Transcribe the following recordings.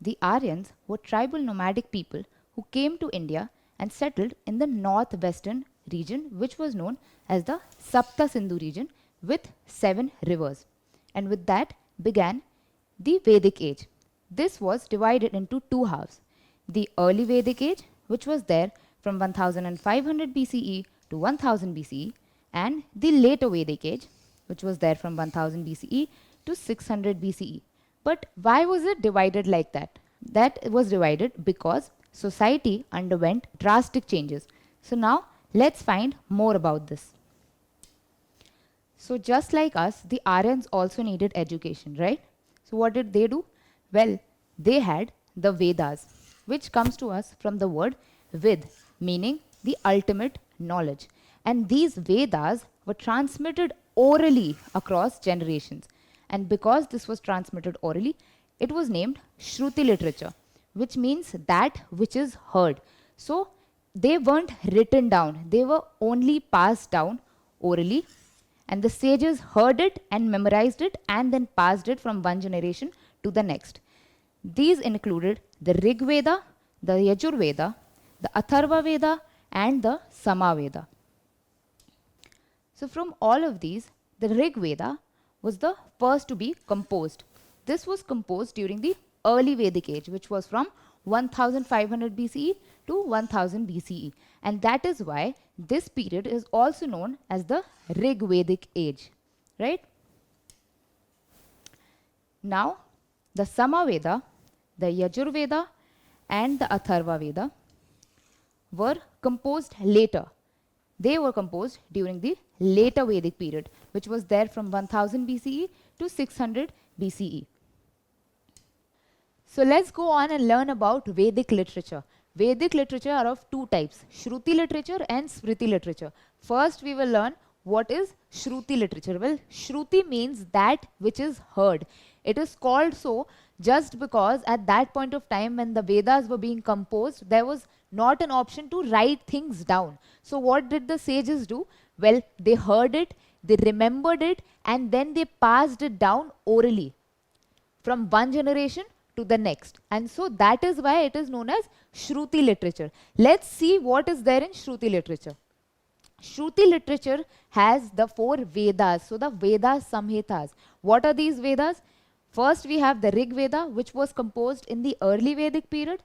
the Aryans were tribal nomadic people who came to India and settled in the northwestern region, which was known as the Sapta Sindhu region with 7 rivers. And with that began the Vedic age. This was divided into 2 halves. The early Vedic age, which was there from 1500 BCE to 1000 BCE, and the later Vedic age, which was there from 1000 BCE to 600 BCE. But why was it divided like that? That was divided because society underwent drastic changes. So now let's find more about this. So just like us, the Aryans also needed education, right? So what did they do? Well, they had the Vedas, which comes to us from the word Ved, meaning the ultimate knowledge. And these Vedas were transmitted orally across generations. And because this was transmitted orally, it was named Shruti literature, which means that which is heard. So they weren't written down, they were only passed down orally, and the sages heard it and memorized it and then passed it from one generation to the next. These included the Rigveda, the Yajurveda, the Atharvaveda, and the Samaveda. So from all of these, the Rigveda was the first to be composed. This was composed during the early Vedic age, which was from 1500 BCE to 1000 BCE. And that is why this period is also known as the Rigvedic age, right? Now, the Samaveda, the Yajurveda, and the Atharvaveda were composed later. They were composed during the later Vedic period, which was there from 1000 BCE to 600 BCE. So let's go on and learn about Vedic literature. Vedic literature are of 2 types, Shruti literature and Smriti literature. First, we will learn what is Shruti literature. Well, Shruti means that which is heard. It is called so just because at that point of time when the Vedas were being composed, there was not an option to write things down. So what did the sages do? Well, they heard it, they remembered it, and then they passed it down orally from one generation to the next. And so that is why it is known as Shruti literature. Let's see what is there in Shruti literature. Shruti literature has the 4 Vedas, so the Vedas Samhitas. What are these Vedas? First we have the Rigveda, which was composed in the early Vedic period.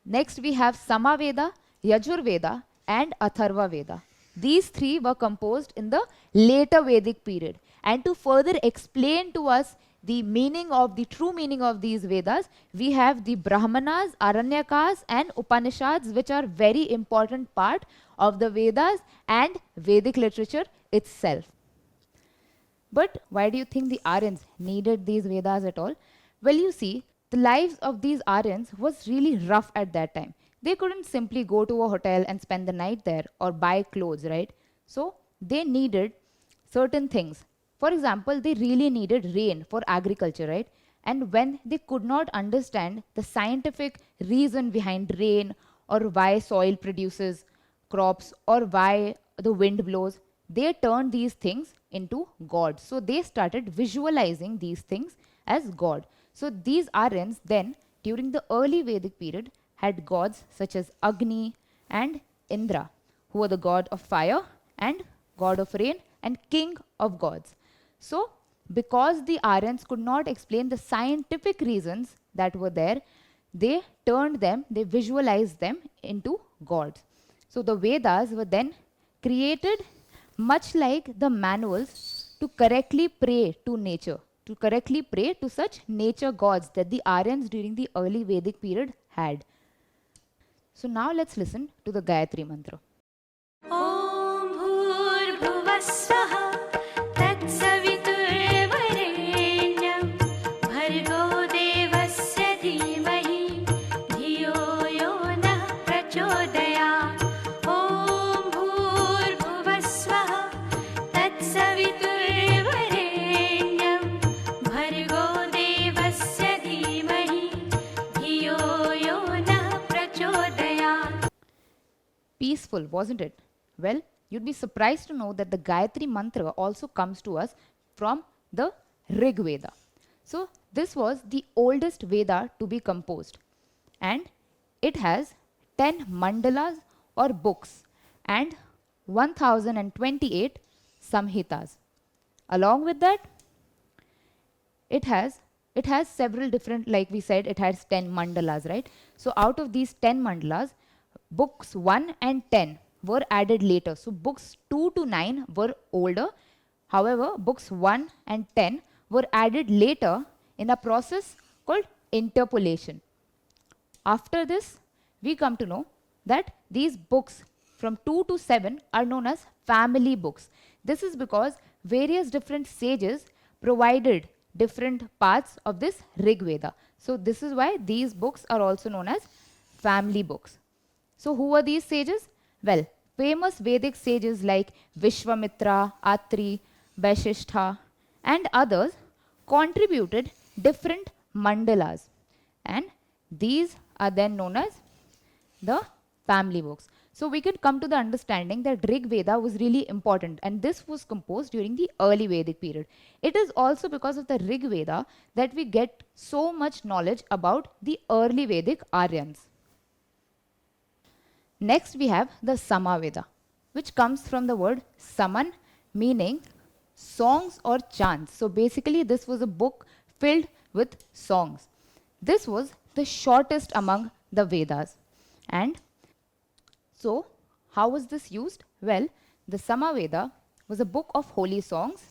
Next we have Samaveda, Yajurveda, and Atharvaveda. These 3 were composed in the later Vedic period. And to further explain to us the meaning of the true meaning of these Vedas, we have the Brahmanas, Aranyakas, and Upanishads, which are very important part of the Vedas and Vedic literature itself. But why do you think the Aryans needed these Vedas at all? Well, you see, the lives of these Aryans was really rough at that time. They couldn't simply go to a hotel and spend the night there or buy clothes, right? So they needed certain things. For example, they really needed rain for agriculture, right? And when they could not understand the scientific reason behind rain or why soil produces crops or why the wind blows, they turned these things into gods. So they started visualizing these things as God. So these Aryans then, during the early Vedic period, had gods such as Agni and Indra, who were the god of fire and god of rain and king of gods. So because the Aryans could not explain the scientific reasons that were there, they turned them, they visualized them into gods. So the Vedas were then created much like the manuals to correctly pray to nature, to correctly pray to such nature gods that the Aryans during the early Vedic period had. So now let's listen to the Gayatri Mantra. Om Bhur-Bhuvah-Swaha Tat-Savitur-Varenyam Bhargo Devasya Dhimahi Dhiyo Yo Nah Prachodayat. Om Bhur-Bhuvah-Swaha Tat-Savitur-Varenyam Bhargo Devasya Dhimahi Dhiyo Yo Nah Prachodayat. Peaceful, wasn't it? Well, you'd be surprised to know that the Gayatri Mantra also comes to us from the Rigveda. So this was the oldest Veda to be composed, and it has 10 mandalas or books and 1028 samhitas. Along with that, it has several different, like we said, it has 10 mandalas, right? So out of these 10 mandalas, books 1 and 10 were added later. So books 2 to 9 were older. However, books 1 and 10 were added later in a process called interpolation. After this, we come to know that these books from 2 to 7 are known as family books. This is because various different sages provided different parts of this Rigveda. So this is why these books are also known as family books. So who are these sages? Well, famous Vedic sages like Vishwamitra, Atri, Vaishistha and others contributed different mandalas, and these are then known as the family books. So we can come to the understanding that Rigveda was really important, and this was composed during the early Vedic period. It is also because of the Rigveda that we get so much knowledge about the early Vedic Aryans. Next we have the Samaveda, which comes from the word saman, meaning songs or chants. So basically this was a book filled with songs. This was the shortest among the Vedas. And so how was this used? Well, the Samaveda was a book of holy songs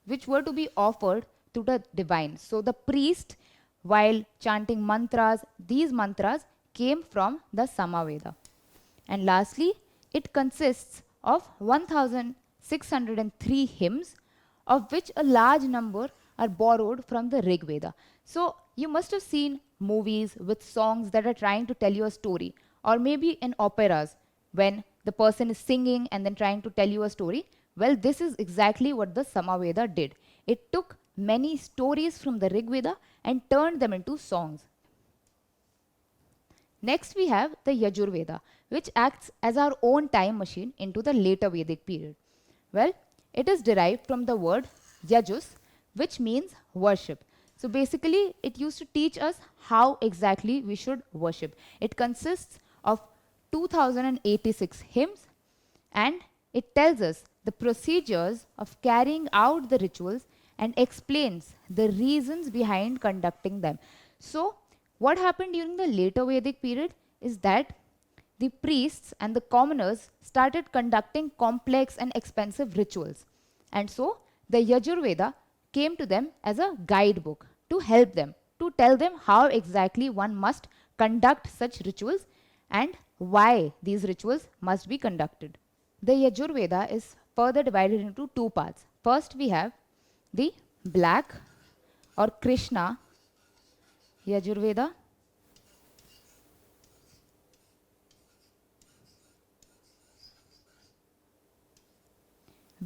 which were to be offered to the divine. So the priest, while chanting mantras, these mantras came from the Samaveda. And lastly, it consists of 1603 hymns, of which a large number are borrowed from the Rigveda. So you must have seen movies with songs that are trying to tell you a story, or maybe in operas when the person is singing and then trying to tell you a story. Well, this is exactly what the Samaveda did. It took many stories from the Rigveda and turned them into songs. Next we have the Yajurveda, which acts as our own time machine into the later Vedic period. Well, it is derived from the word Yajus, which means worship. So basically, it used to teach us how exactly we should worship. It consists of 2086 hymns, and it tells us the procedures of carrying out the rituals and explains the reasons behind conducting them. So what happened during the later Vedic period is that the priests and the commoners started conducting complex and expensive rituals. And so the Yajurveda came to them as a guidebook to help them, to tell them how exactly one must conduct such rituals and why these rituals must be conducted. The Yajurveda is further divided into two parts. First we have the black or Krishna Yajurveda,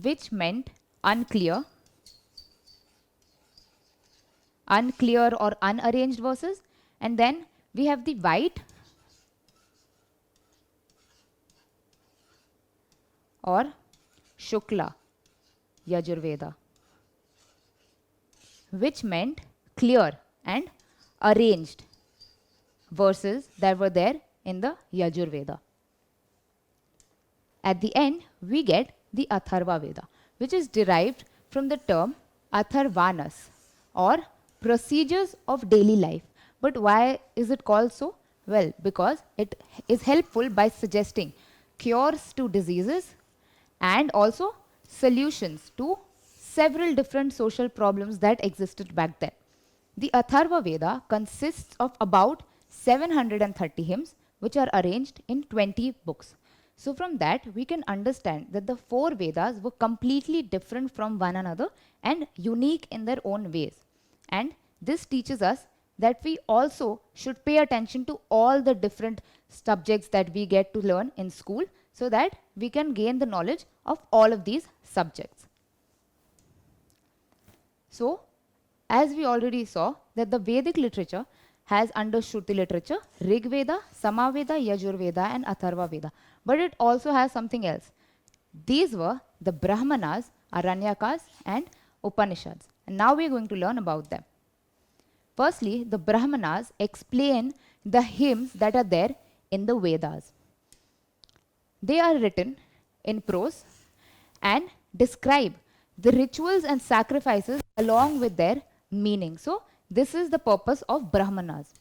which meant unclear or unarranged verses. And then we have the white or Shukla Yajurveda, which meant clear and arranged verses that were there in the Yajurveda. At the end, we get the Atharvaveda, which is derived from the term Atharvanas or procedures of daily life. But why is it called so? Well, because it is helpful by suggesting cures to diseases and also solutions to several different social problems that existed back then. The Atharvaveda consists of about 730 hymns, which are arranged in 20 books. So from that, we can understand that the four Vedas were completely different from one another and unique in their own ways. And this teaches us that we also should pay attention to all the different subjects that we get to learn in school so that we can gain the knowledge of all of these subjects. So, as we already saw, that the Vedic literature has under Shruti literature Rigveda, Samaveda, Yajurveda and Atharvaveda. But it also has something else. These were the Brahmanas, Aranyakas and Upanishads. And now we are going to learn about them. Firstly, the Brahmanas explain the hymns that are there in the Vedas. They are written in prose and describe the rituals and sacrifices along with their meaning. So, this is the purpose of Brahmanas.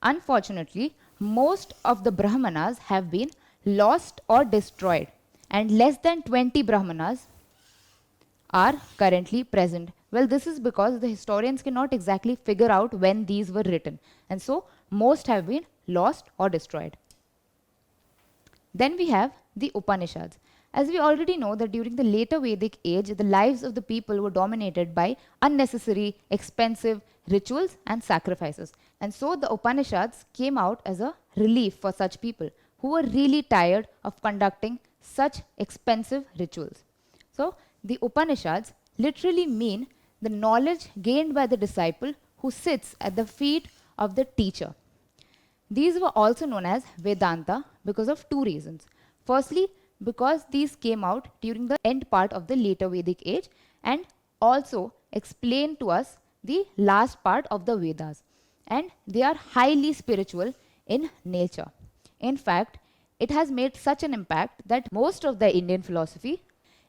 Unfortunately, most of the Brahmanas have been lost or destroyed, and less than 20 Brahmanas are currently present. Well, this is because the historians cannot exactly figure out when these were written, and so most have been lost or destroyed. Then we have the Upanishads. As we already know that during the later Vedic age, the lives of the people were dominated by unnecessary, expensive rituals and sacrifices. And so the Upanishads came out as a relief for such people who were really tired of conducting such expensive rituals. So the Upanishads literally mean the knowledge gained by the disciple who sits at the feet of the teacher. These were also known as Vedanta because of two reasons. Firstly, because these came out during the end part of the later Vedic age and also explain to us the last part of the Vedas. And they are highly spiritual in nature. In fact, it has made such an impact that most of the Indian philosophy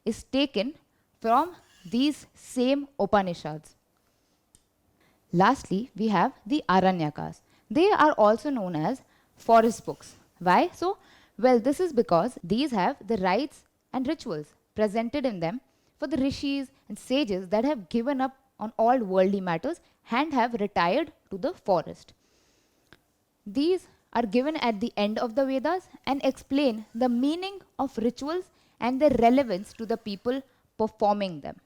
is taken from these same Upanishads. Lastly, we have the Aranyakas. They are also known as forest books. Why so? Well, this is because these have the rites and rituals presented in them for the rishis and sages that have given up on all worldly matters and have retired to the forest. These are given at the end of the Vedas and explain the meaning of rituals and their relevance to the people performing them.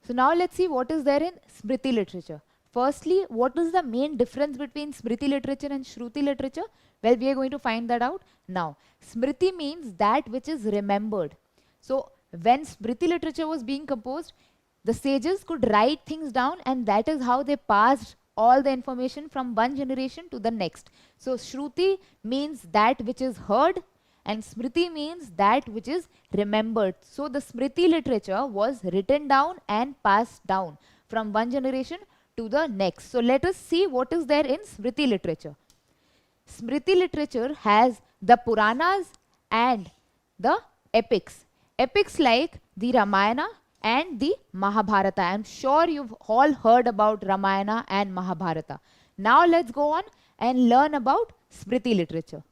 So now let's see what is there in Smriti literature. Firstly, what is the main difference between Smriti literature and Shruti literature? Well, we are going to find that out now. Smriti means that which is remembered. So when Smriti literature was being composed, the sages could write things down, and that is how they passed all the information from one generation to the next. So Shruti means that which is heard, and Smriti means that which is remembered. So the Smriti literature was written down and passed down from one generation to the next. So let us see what is there in Smriti literature. Smriti literature has the Puranas and the epics. Epics like the Ramayana and the Mahabharata. I am sure you've all heard about Ramayana and Mahabharata. Now let's go on and learn about Smriti literature.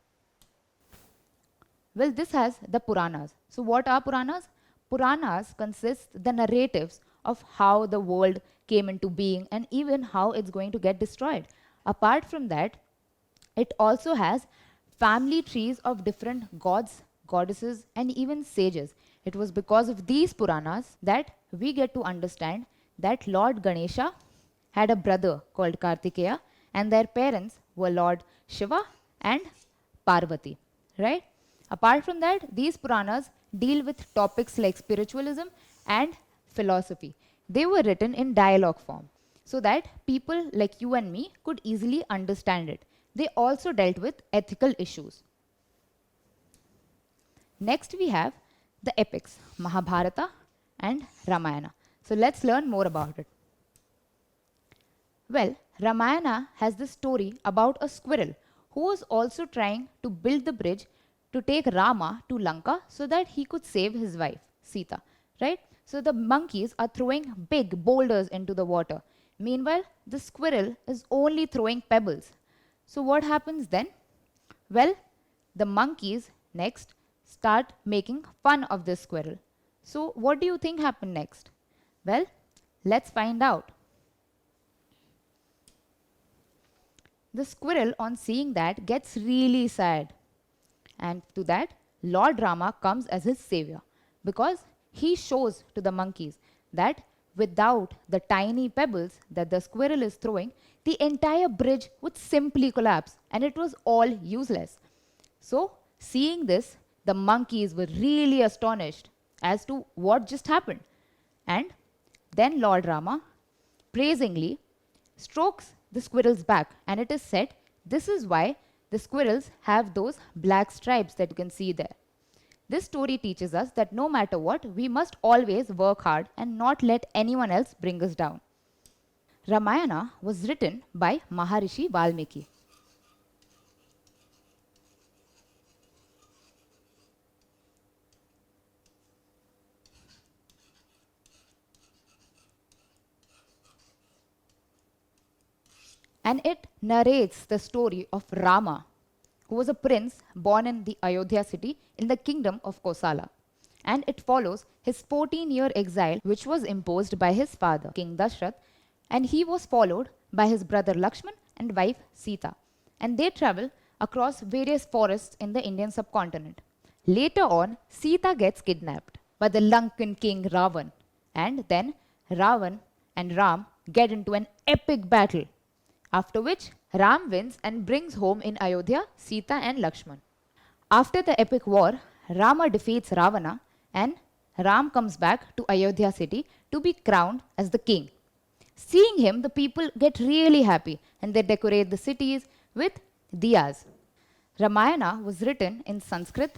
Well, this has the Puranas. So what are Puranas? Puranas consist the narratives of how the world came into being and even how it's going to get destroyed. Apart from that, it also has family trees of different gods, goddesses, and even sages. It was because of these Puranas that we get to understand that Lord Ganesha had a brother called Kartikeya, and their parents were Lord Shiva and Parvati, right? Apart from that, these Puranas deal with topics like spiritualism and philosophy. They were written in dialogue form so that people like you and me could easily understand it. They also dealt with ethical issues. Next, we have the epics, Mahabharata and Ramayana. So let's learn more about it. Well, Ramayana has this story about a squirrel who was also trying to build the bridge to take Rama to Lanka so that he could save his wife, Sita, right? So the monkeys are throwing big boulders into the water. Meanwhile, the squirrel is only throwing pebbles. So what happens then? Well, the monkeys next start making fun of this squirrel. So what do you think happened next? Well, let's find out. The squirrel, on seeing that, gets really sad. And to that, Lord Rama comes as his savior because he shows to the monkeys that without the tiny pebbles that the squirrel is throwing, the entire bridge would simply collapse and it was all useless. So, seeing this, the monkeys were really astonished as to what just happened. And then Lord Rama, praisingly, strokes the squirrel's back, and it is said this is why the squirrels have those black stripes that you can see there. This story teaches us that no matter what, we must always work hard and not let anyone else bring us down. Ramayana was written by Maharishi Valmiki. And it narrates the story of Rama, who was a prince born in the Ayodhya city in the kingdom of Kosala. And it follows his 14-year exile, which was imposed by his father, King Dashrath, and he was followed by his brother Lakshman and wife Sita. And they travel across various forests in the Indian subcontinent. Later on, Sita gets kidnapped by the Lankan king Ravan, and then Ravan and Ram get into an epic battle, after which Ram wins and brings home in Ayodhya Sita and Lakshman. After the epic war, Rama defeats Ravana and Ram comes back to Ayodhya city to be crowned as the king. Seeing him, the people get really happy and they decorate the cities with diyas. Ramayana was written in Sanskrit,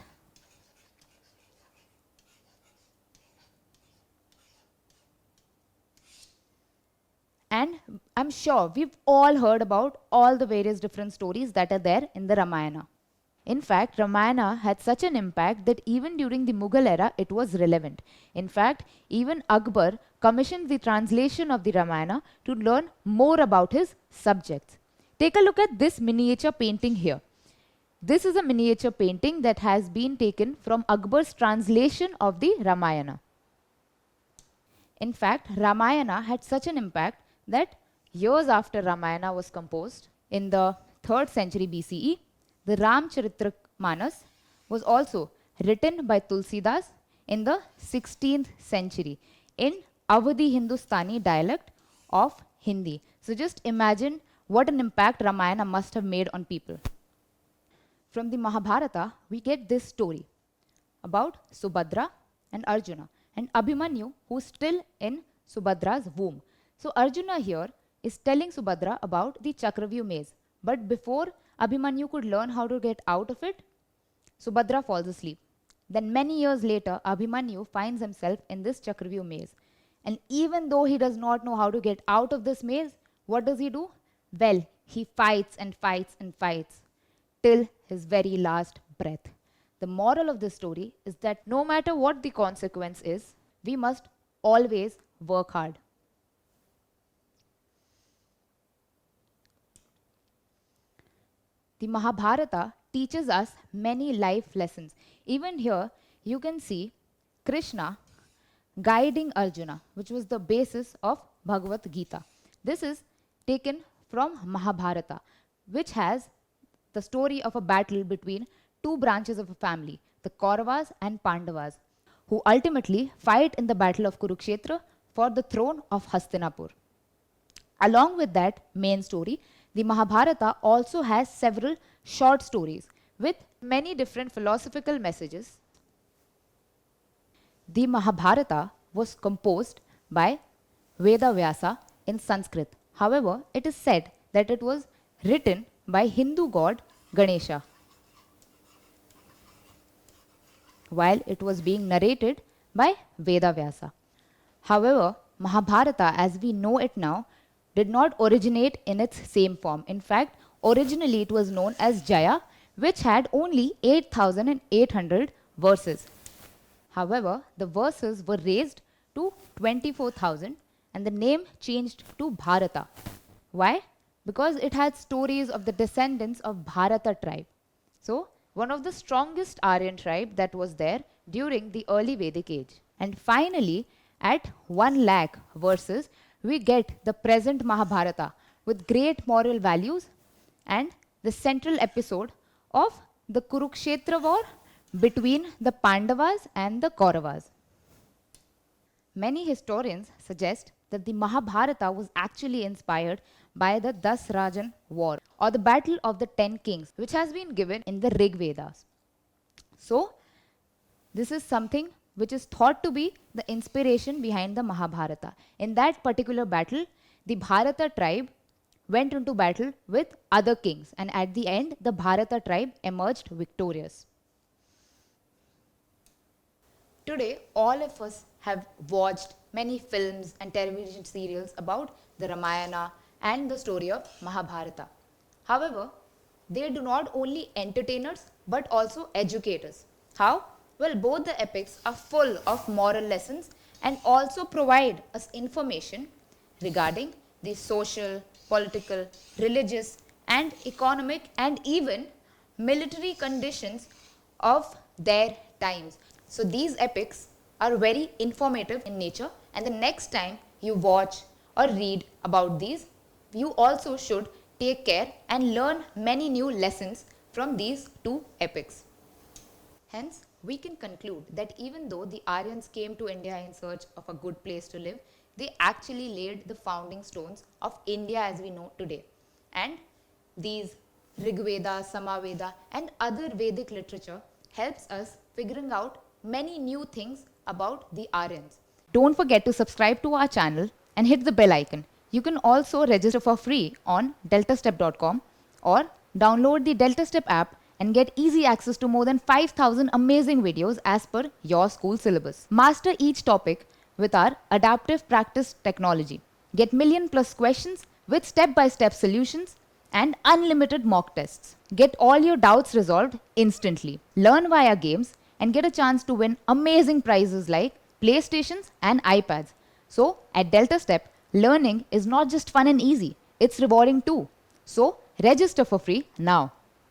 and I'm sure we've all heard about all the various different stories that are there in the Ramayana. In fact, Ramayana had such an impact that even during the Mughal era, it was relevant. In fact, even Akbar commissioned the translation of the Ramayana to learn more about his subjects. Take a look at this miniature painting here. This is a miniature painting that has been taken from Akbar's translation of the Ramayana. In fact, Ramayana had such an impact that years after Ramayana was composed, in the 3rd century BCE, the Ramcharitmanas was also written by Tulsidas in the 16th century in Awadhi Hindustani dialect of Hindi. So just imagine what an impact Ramayana must have made on people. From the Mahabharata, we get this story about Subhadra and Arjuna, and Abhimanyu, who's still in Subhadra's womb. So Arjuna here is telling Subhadra about the Chakravyuh maze. But before Abhimanyu could learn how to get out of it, Subhadra falls asleep. Then many years later, Abhimanyu finds himself in this Chakravyuh maze. And even though he does not know how to get out of this maze, what does he do? Well, he fights and fights and fights till his very last breath. The moral of this story is that no matter what the consequence is, we must always work hard. The Mahabharata teaches us many life lessons. Even here, you can see Krishna guiding Arjuna, which was the basis of Bhagavad Gita. This is taken from Mahabharata, which has the story of a battle between two branches of a family, the Kauravas and Pandavas, who ultimately fight in the battle of Kurukshetra for the throne of Hastinapur. Along with that main story, the Mahabharata also has several short stories with many different philosophical messages. The Mahabharata was composed by Veda Vyasa in Sanskrit. However, it is said that it was written by Hindu god Ganesha, while it was being narrated by Veda Vyasa. However, Mahabharata as we know it now did not originate in its same form. In fact, originally it was known as Jaya, which had only 8,800 verses. However, the verses were raised to 24,000 and the name changed to Bharata. Why? Because it had stories of the descendants of Bharata tribe. So, one of the strongest Aryan tribe that was there during the early Vedic age. And finally, at 1 lakh verses, we get the present Mahabharata with great moral values and the central episode of the Kurukshetra war between the Pandavas and the Kauravas. Many historians suggest that the Mahabharata was actually inspired by the Dasrajan war or the battle of the 10 kings, which has been given in the Rigvedas. So, this is something which is thought to be the inspiration behind the Mahabharata. In that particular battle, the Bharata tribe went into battle with other kings, and at the end, the Bharata tribe emerged victorious. Today, all of us have watched many films and television serials about the Ramayana and the story of Mahabharata. However, they do not only entertain us but also educate us. How? Well, both the epics are full of moral lessons and also provide us information regarding the social, political, religious, and economic and even military conditions of their times. So these epics are very informative in nature, and the next time you watch or read about these, you also should take care and learn many new lessons from these two epics. Hence, we can conclude that even though the Aryans came to India in search of a good place to live, they actually laid the founding stones of India as we know today. And these Rigveda, Samaveda and other Vedic literature helps us figuring out many new things about the Aryans. Don't forget to subscribe to our channel and hit the bell icon. You can also register for free on DeltaStep.com or download the DeltaStep app and get easy access to more than 5,000 amazing videos as per your school syllabus. Master each topic with our adaptive practice technology. Get million+ questions with step-by-step solutions and unlimited mock tests. Get all your doubts resolved instantly. Learn via games and get a chance to win amazing prizes like PlayStations and iPads. So at DeltaStep, learning is not just fun and easy, it's rewarding too. So register for free now.